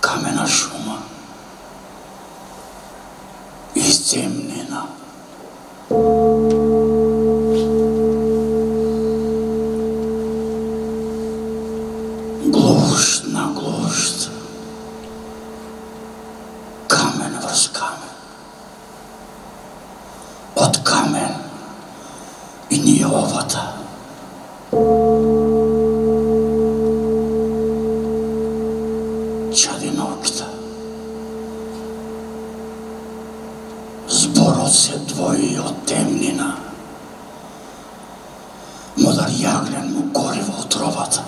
Kamena šuma iz Zemljina. Glušt na glušt, kamen vrš kamen, od kamen i nije ovata. Čadi nokta, zborot se dvoji od temnina, modar jagljen mu gorivo otrovata.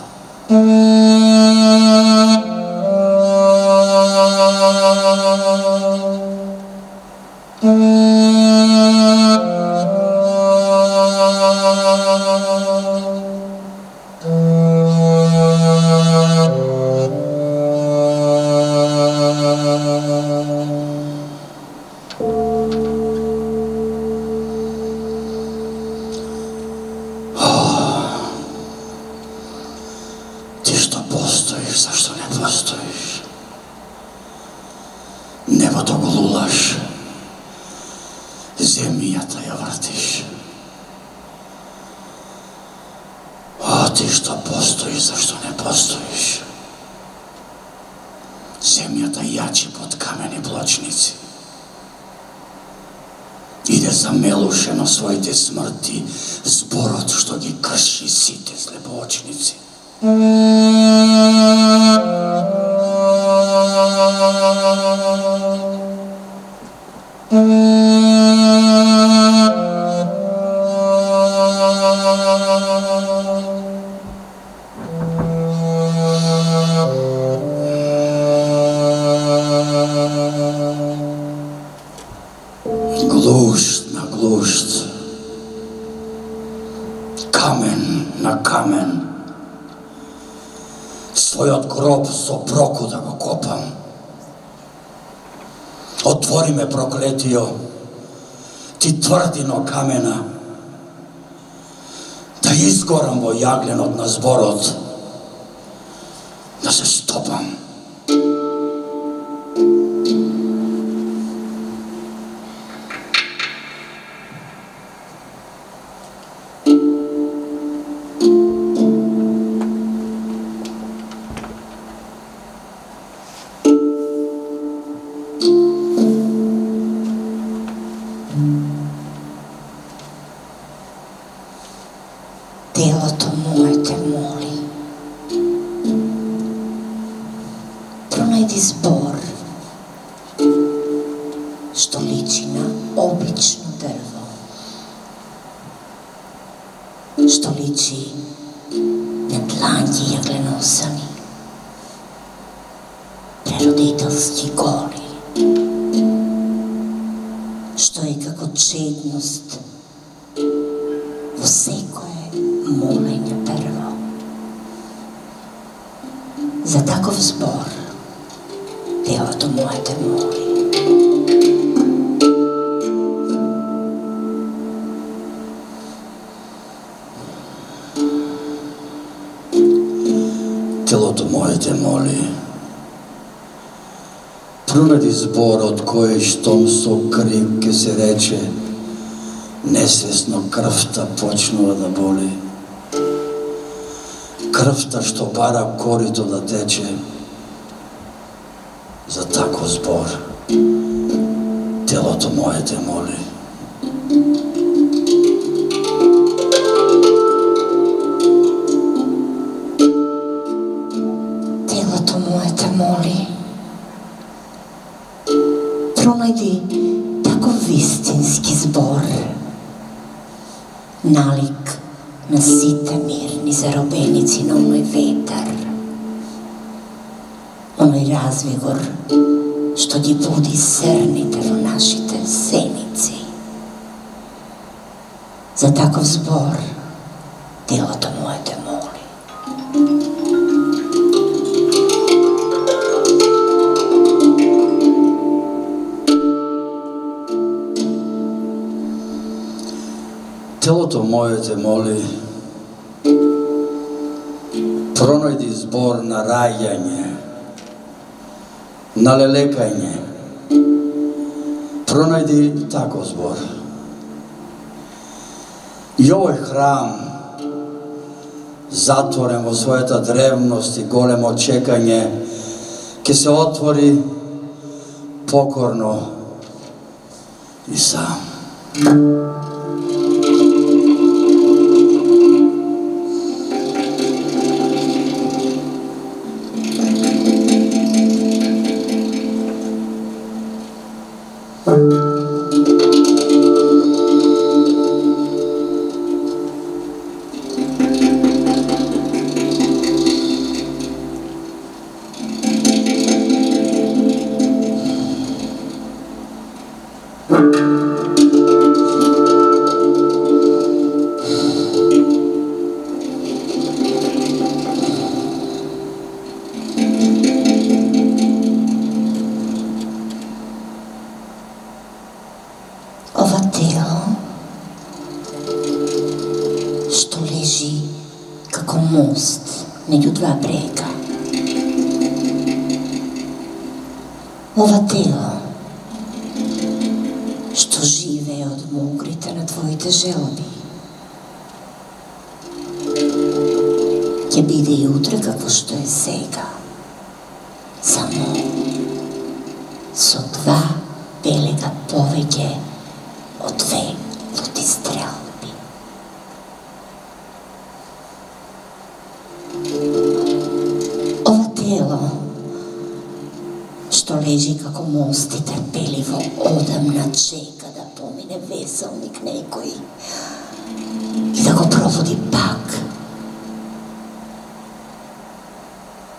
Ti što postojiš, zašto ne postojiš? Nebo to glulaš, zemljata je vrtiš. A ti što postojiš, zašto ne postojiš? Zemljata jači pod kameni pločnici. Ide zamelušeno svojite smrti, zborot što gi krši site zlebočnici. Glušt na glušt, kamen na kamen, svoj od grob so proku da go kopam. Otvori me, prokletio, ti tvrdino kamena, da izgoram vo jagljenot na zborot, da se stopam. Делото моje te moli, pronajdi zbor što liči na obično drvo, što liči na dlanji jaglenosani, preroditeljski goli, što je kako čednost vsekoje molenja prvo. Za takov zbor, delo to moje te moli. pronađi zbor od koje štom so kriv, ke se reče, nesvesno krvta počnula da boli. Krvta što bara korito da teče, za tako zbor, telo to moje te moli. Telo to moje te moli. Pronajdi tako vistinski zbor, nalik na site mirni zarobenici na onoj vetar, onoj razvigor što ti budi srnite v našite senici. Za takov zbor telo to moje te moli. Telo to moje te moli, pronajdi zbor na rajanje, na lelekanje, pronajdi tako zbor. I ovaj hram, zatvoren vo svojeta drevnost i golemo čekanje, ke se otvori pokorno i sam. Ova telo što leži kako most među dva brega. Ova telo što žive od mugrita na tvojite želobi. Ќе биде jutro како što je сега, samo со два белега повеќе od dve ludi strelbi. Ova telo što leži kako most i trpelivo odamna čeka da pomine veselnik nekoj i da go provodi pak.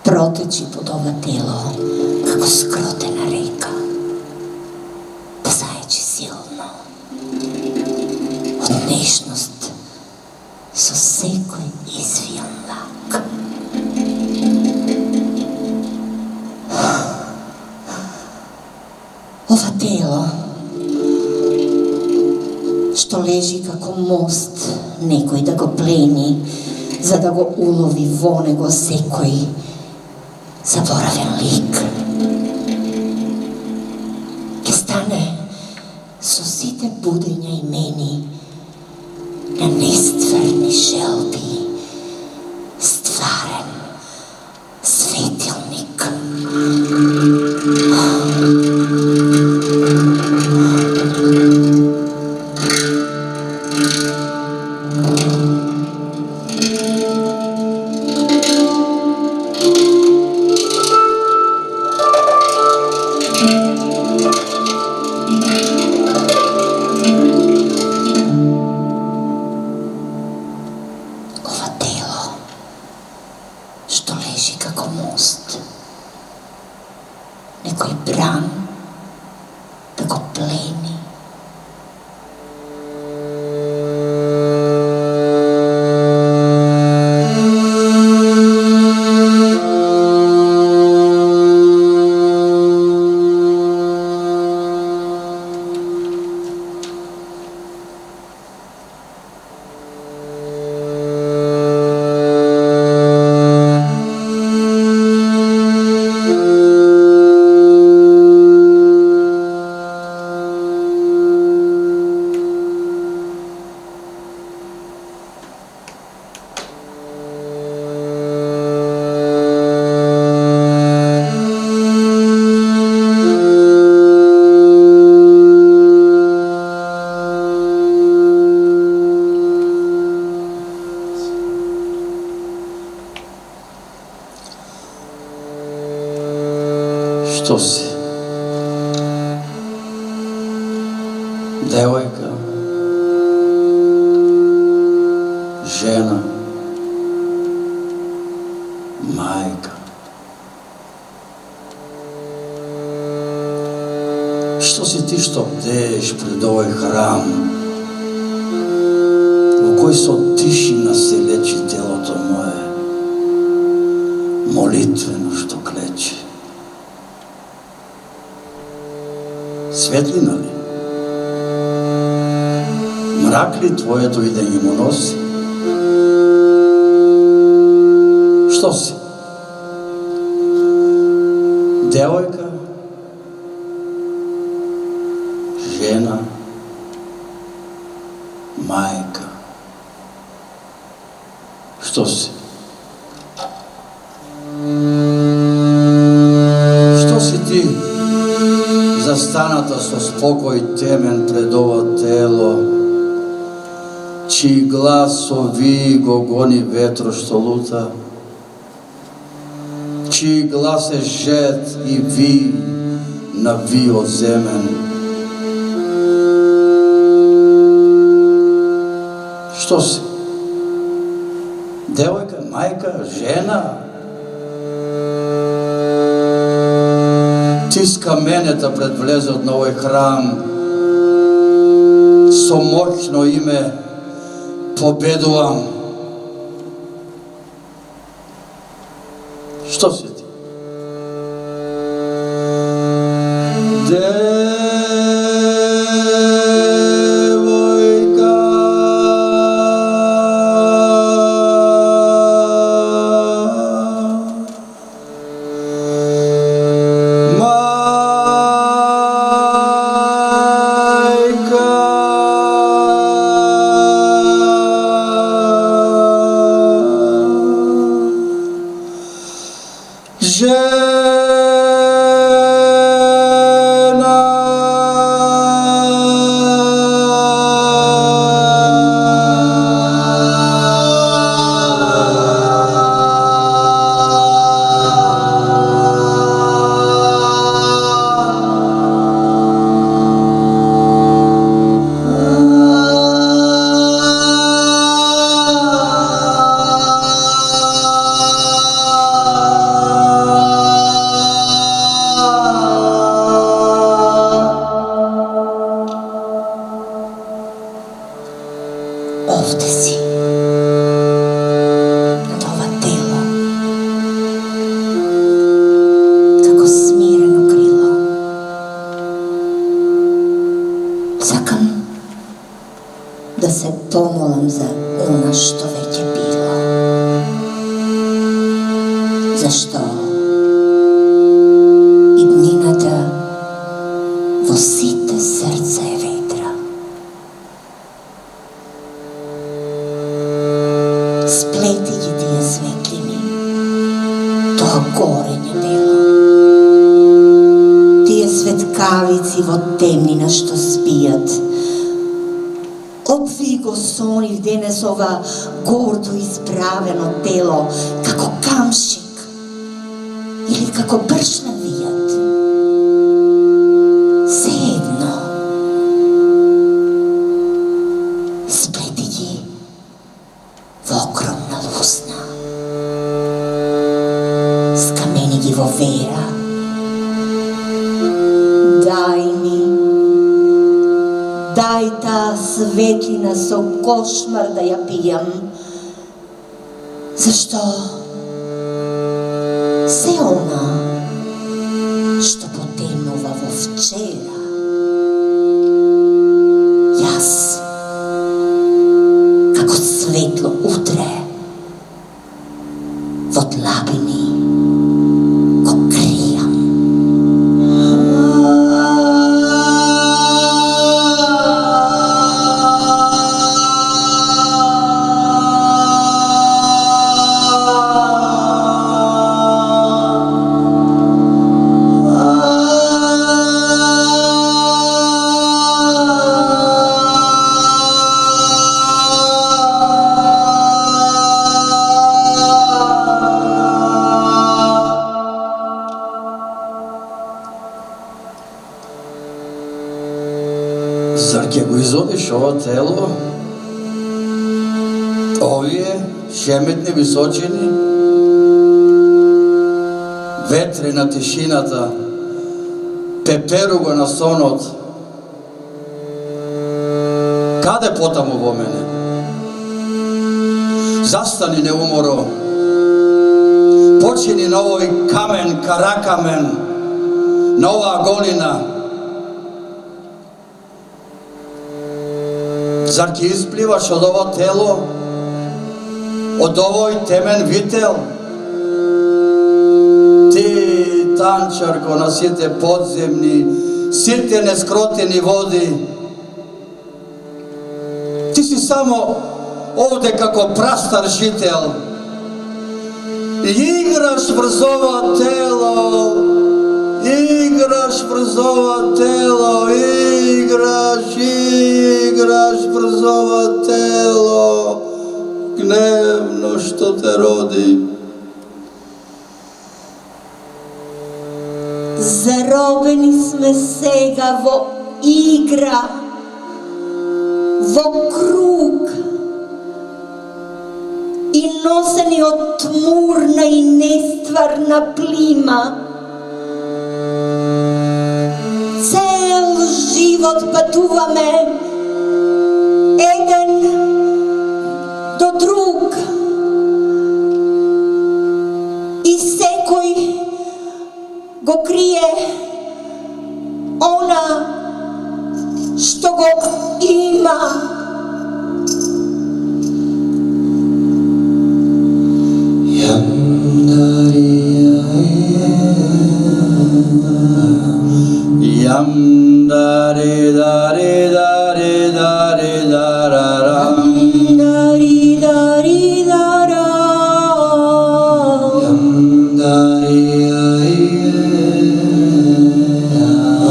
Proteći pod ova telo kako skrotena reka, pazajeći silno od nešnost so sekoj izvijan lak. Ova telo što leži kako most nekoj da go pleni, za da go ulovi vo nego sekoj zaboravljen lik. Ke stane so site budenja i meni na nestvarni želbi stvaren svetilnik. Što si? Devojka, žena, majka. Što si ti što bdeš pred ovaj hram u koji se od tišina se leči telo to moje, molitveno što kleče? Svetlina li? Mrak li tvoje to idenje mu nosi? Što si? Devojka, žena, majka. Što si? Što si ti zastanata so spokoj temen pred ovo telo, čiji glas ovi go goni vetro što luta, čiji glas je žet i vi na vi od zemen. Što si? Devojka, majka, žena? Ti s kameneta pred vlezot na ovaj hram so moćno ime pobeduvam. Što si ti? Devojka, ovde si, nad ova telo, kako smireno krilo. Sakam da se pomolam za ono što već je bilo. Zašto i dninata vosite srce vetra. Spletići ti je svetlini, toho gorenja delo. Ti je svetkavici vo temnina što spijat. Obvigo soni danes ova gordo ispravljeno telo, kako kamšik ili kako bršna vijat. Sedno, spletići ogromna lusna, skamenigi vo vera. Daj ta svetlina so košmar da ja pijam. Zašto? Se ona što potemnova vo včera. Jas, kako svetlo utre vo tlabini ko krijam. Zar ќе го изодиш ово тело? Овие шеметни височини, ветри на тишината, пеперуго на сонот. Каде потаму во мене? Застани, неуморо. Почини на овој камен, каракамен, на оваа голина. Зар ќе испливаш од ово тело, од овој темен вител? Ти, танчарко на сите подземни, сите нескротени води, ти си само овде како прастар жител и играш врз ова тело, играш врз ова тело, играш врз ова тело, гневно што те роди. Заробени сме сега во игра, во круг и носени од тмурна и нестварна плима. Цел живот патуваме еден до друг и секој го крие она што го има. Yam dari dari dari dari dararam. Dari dari dara. Yam dari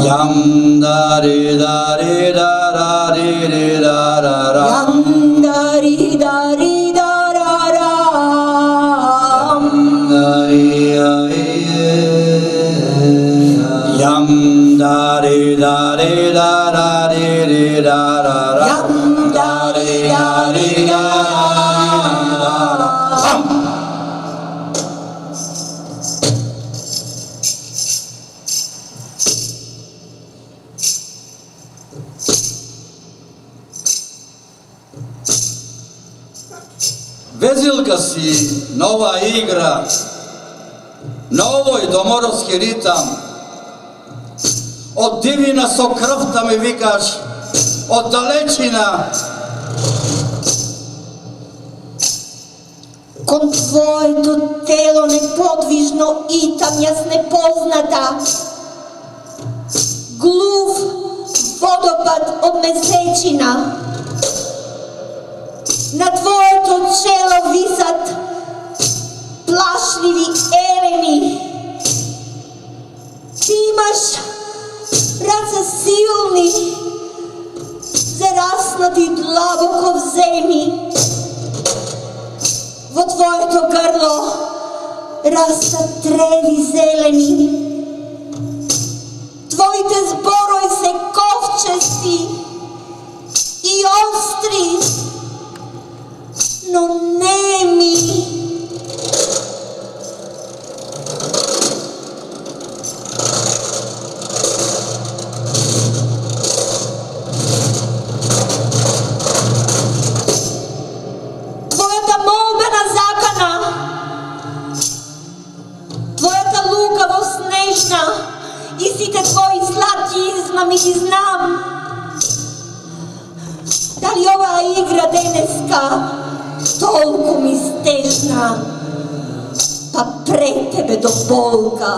Yam dari dari dari dararam. Yam dari dari dararam. Yam dari dari dari dararam. Yam dari dari dararam. Везилка си нова игра, на овој домородски ритам. Од дивина со крвта ми викаш, од далечина. Кон твоето тело неподвижно итам јас непозната. Глув водопад од месечина. На твоето чело висат плашливи елени. Ти имаш раце силни, зараснати длабоко в земји. Во твоето грло растат треви зелени. Твоите зборови се ковчести и остри, но неми. Твојата молбена закана, твојата лукавост снежна и сите твои сладки измами ги знам. Дали оваа игра денеска толку ми стежна, па пред тебе до болка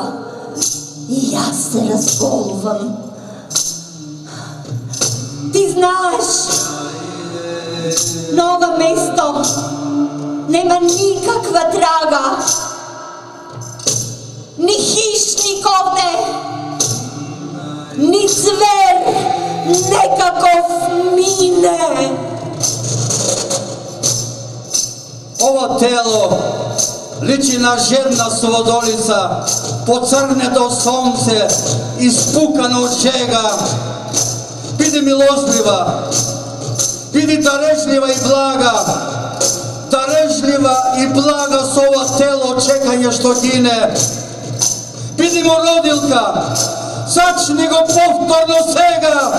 и јас се разголувам. Ти знаеш, на ова место нема никаква трага, ни хищник овде, ни звер некаков мине. Ово тело личи на жедна соводолица, поцрнето сонце, испукано од жега. Bidi milostljiva, bidi darežljiva i blaga, darežljiva i blaga s ovo telo čekanja što gine. Bidimo rodilka, začni go povtorno svega.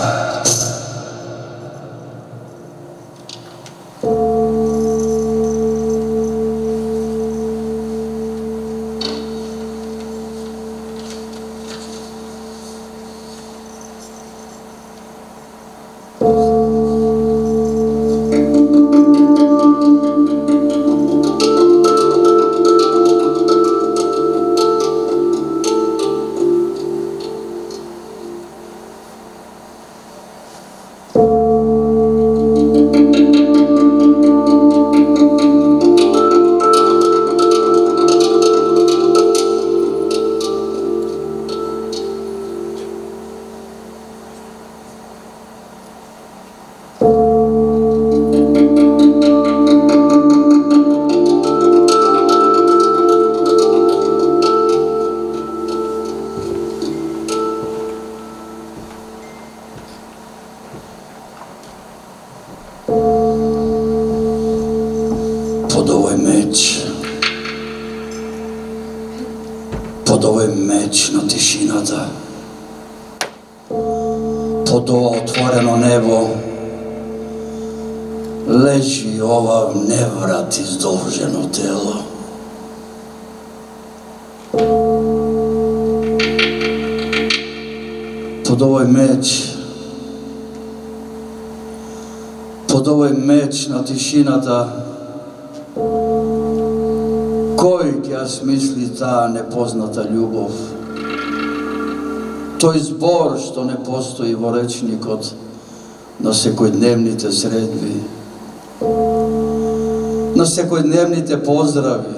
Pod ovaj mečno tišinata, pod ovo otvoreno nebo, leži ova nevrat izdolženo telo. Pod ovaj mečna tišinata, kojeg ja smisli ta nepoznata ljubov. To je zbor što ne postoji vo rečnik od na sekoj dnevnite sredbi, na sekoj dnevnite pozdravi,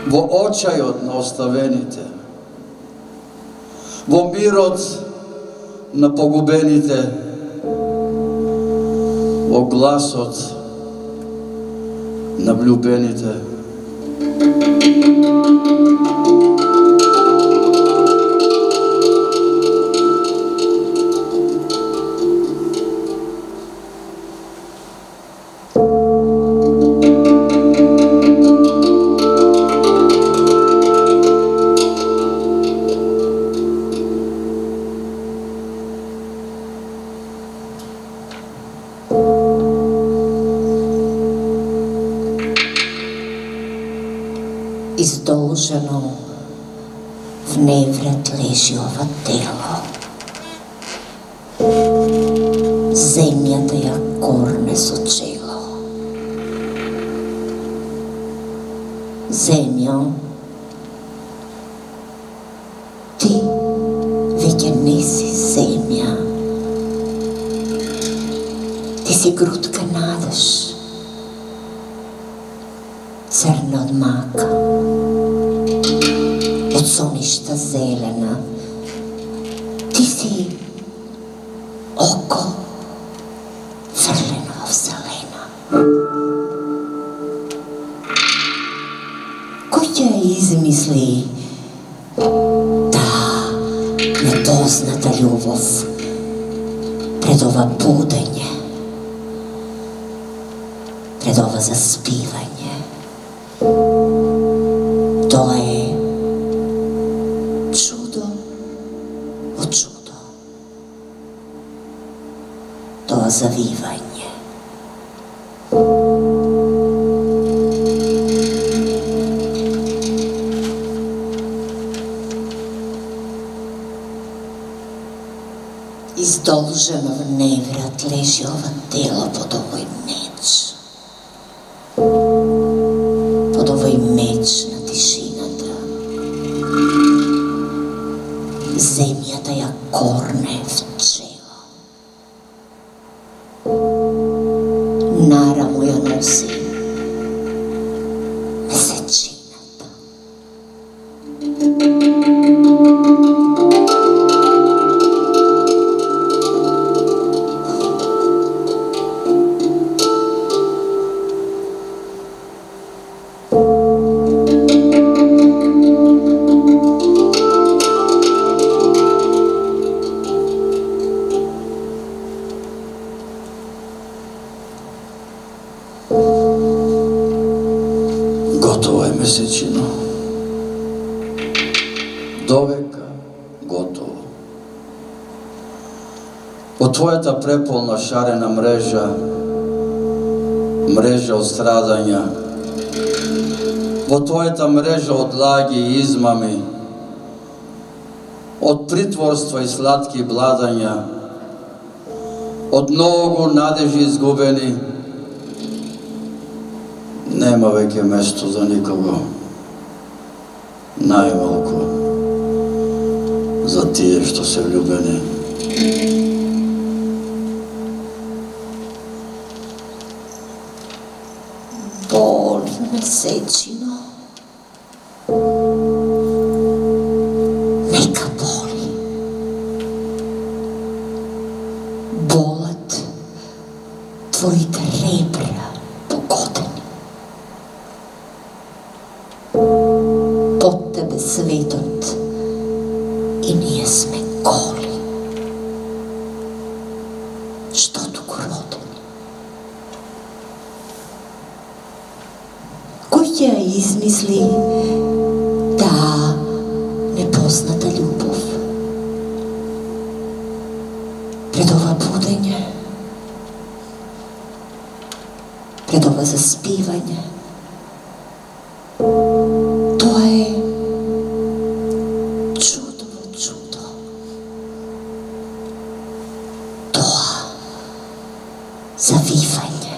vo očajot na ostavenite, vo mirot na pogubenite, vo glasot na vljubenite. Izdolženo v nevrat leži ovo telo. Zemlja da ja korne su čelo. Zemljo, ti već nisi zemlja. Ti si grutka nadaš, crna od maka, od soništa zelena. Ti si oko vrleno zelena. Ko će izmisli ta nepoznata ljubav pred ova budenje, pred ova zaspivanje? To je čudo od čudo. To je zavivanje. Izdolženo v nevrat leži ovo telo pod ovoj meč. Pod ovoj mečna tišinata. Zemlja da ja korne v čelo. Nara moja nosi mesečinata. месечино. Довека готово. Од твојата преполна шарена мрежа од страдања, во твојата мрежа од лаги и измами, од притворства и сладки бладања, од многу надежи изгубени, нема веќе место за никого, најмалку за тие што се влюбени. Боли месечино, нека боли. Болат твоите ребра погодени. Под тебе светот и ние сме голи. Штото го родени. Кој ќе ја измисли таа непозната љубов? Пред ова будење, пред ова заспивање, тоа е чудово чудо. Тоа завивање.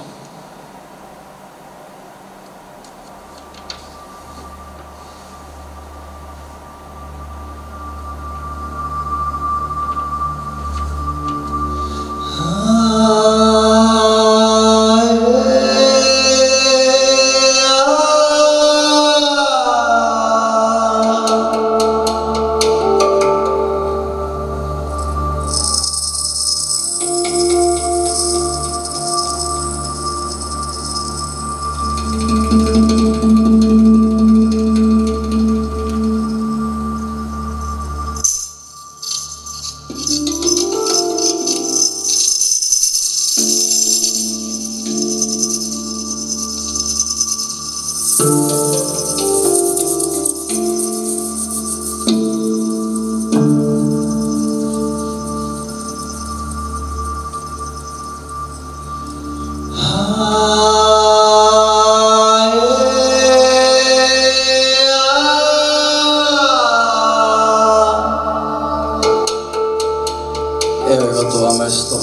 Еве го тоа место,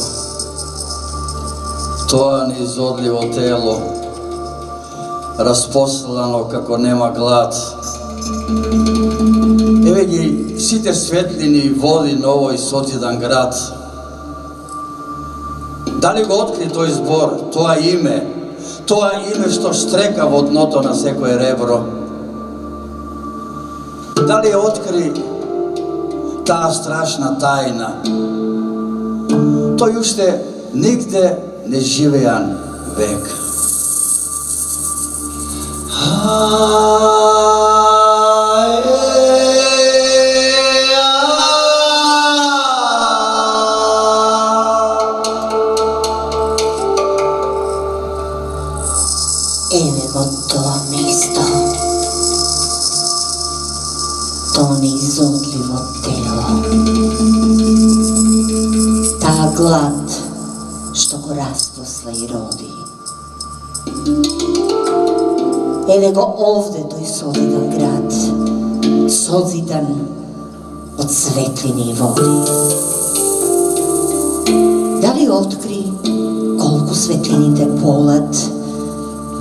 тоа неизодливо тело, распослано како нема глад. Еве ги сите светлини и води на овој созидан град. Дали го откри тој збор, тоа име што штрека во дното на секој ребро? Дали ја откри таа страшна тајна? Тој уште нигде не живеан век. Еве го тоа место, тоа неизодливо тело, таа глад што го распосла и роди. Еве го овде тој созидан град, созидан од светлини и води. Дали откри колку светлините полат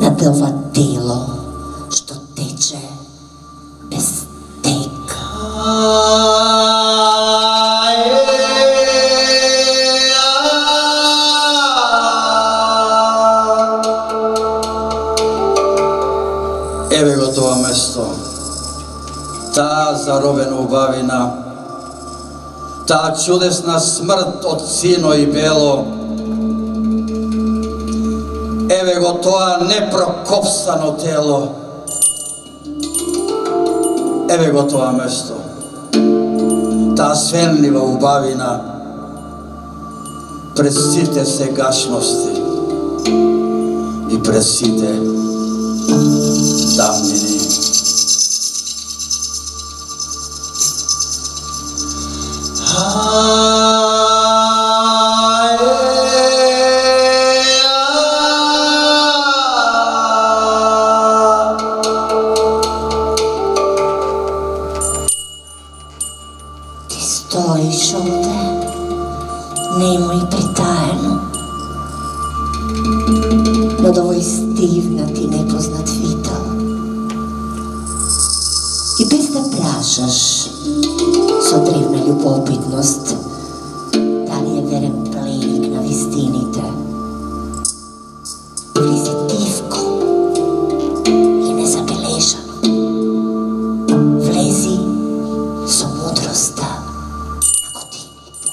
над ова тело што тече без тек? Еве го тоа место, таа заробена убавина, таа чудесна смрт од сино и бело. Еве го тоа непрокопсано тело. Еве го тоа место, таа свенлива убавина пред сите сегашности и пред сите тамни istini. Ti stojiš ovde, nemoj pritajeno. Nad ovoj stivnati nepoznat vital. I bez da prašaš sodrivna ljubopitnost, da li je veren plenik na vistinite, ili si tivko i nezabeležano. Vlezi so mudrosta na godinite.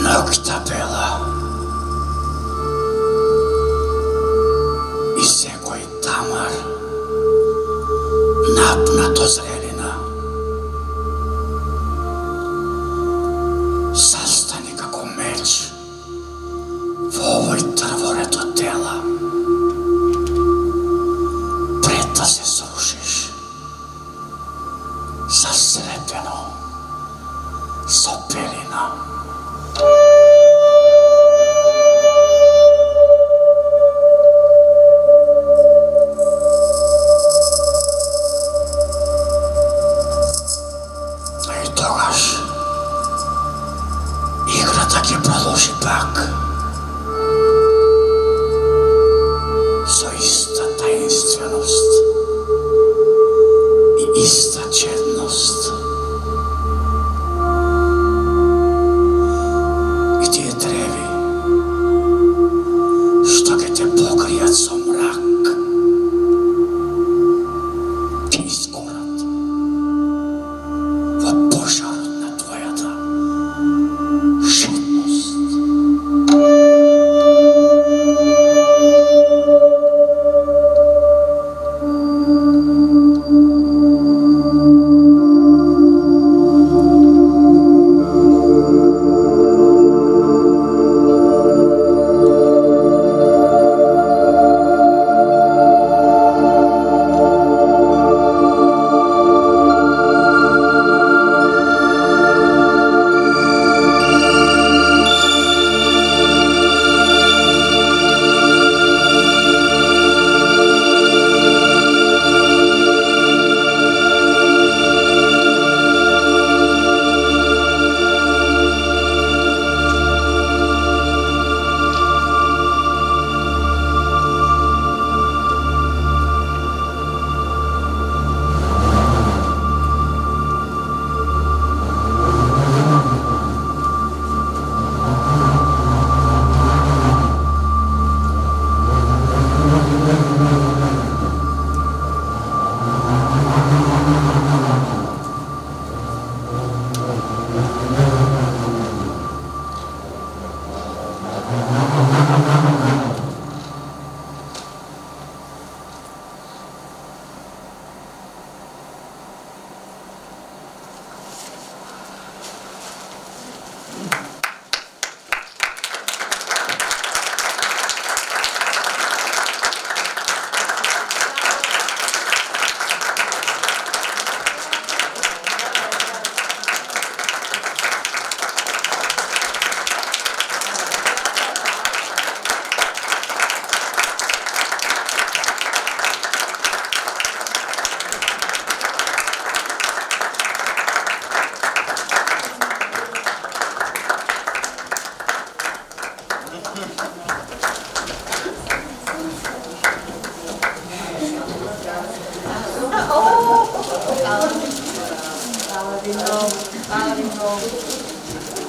Noktapela i sekoj tamar napnato zrelina. Sastani kako meč v ovoj trvoreto tela. Preta se srušiš zaslepeno sopelina. Играта ќе продолжи пак со иста таинственост и иста черност. И тие треви што ќе те покријат со мрак ќе изгорат во пожарот на твојата жадност. Slave novo,